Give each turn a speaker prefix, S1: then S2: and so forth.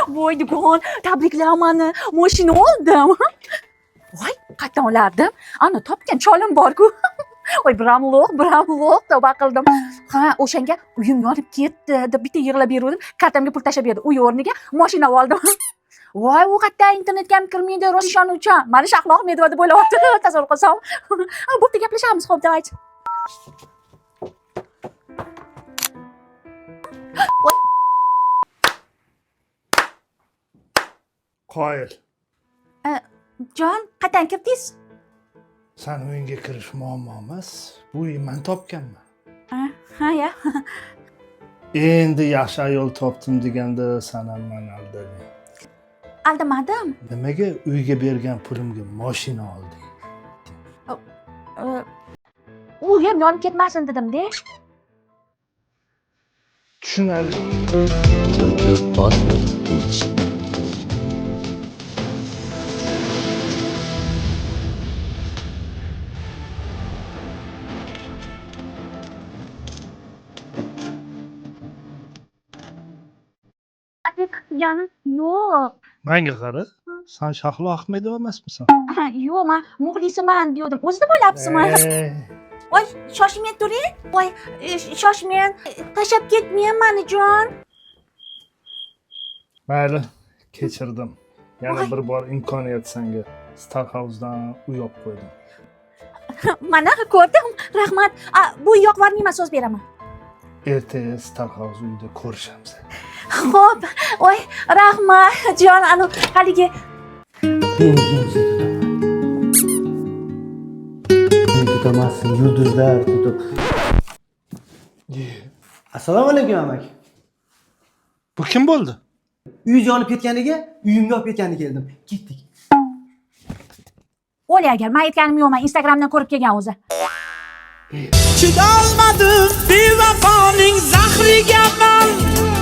S1: Voy dugon, tabriklar mani. Mashina oldim. Voy, qachon olardim? Ana topgan cholim bor-ku. Voy, bramloq, tavba qildim. Ha, o'shanga uyim yonib ketdi deb bitta yig'lab berdim. Kartamga pul tashab berdi. Uy o'rniga mashina oldim. Voy, u qayerda internetga ham kirmaydi, rost ishonuvchan. Mani Shahlo Ahmedova deb o'ylayapti. Tasavvur qilsam. Bo'pti, gaplashamiz, xo'p, dayt.
S2: Qoyil.
S1: Jon, qachon kirdingiz?
S2: Sen uyingga kirish muammo emas. Bu uyni men topganman.
S1: Ha, ya.
S2: Endi yaxshi ayol topdim deganda sen ham meni aldading.
S1: Aldamadim.
S2: Nimaga uyga bergan pulimga mashina olding?
S1: U ham yonib ketmasin dedim-da.
S2: Tushunarli.
S1: Jonim, yo'q.
S2: Menga qara. Sen Shahlo Ahmedova emasmisan?
S1: Yo'q, men muxlisaman dedim. O'zida bo'lyapsizmi? Voy, shoshmay turing. Voy, shoshmang. Tashab ketmang mani, jon.
S2: Mayli, kechirdim. Yana bir bor imkoniyat senga Starhouse'dan uy olib qo'ydim.
S1: Mana ko'rdim. Rahmat. Bu yoq varniyman, so'z beraman.
S2: Ertaga Starhouse uyida ko'rishamiz.
S1: Xo'p. Voy, rahmat, jon. Anu haligi
S3: Tutamasın, yulduzlar tutup. Assalomu alaykum amak.
S2: Bu kim bo'ldi?
S3: Uy yonib ketganiga, uyimga olib ketgani keldim. Ketdik.
S1: o'lay agar men aytganim yo'qman. Instagramdan ko'rib kelgan o'zi.
S4: Chidolmadim bevafoning zahriga man.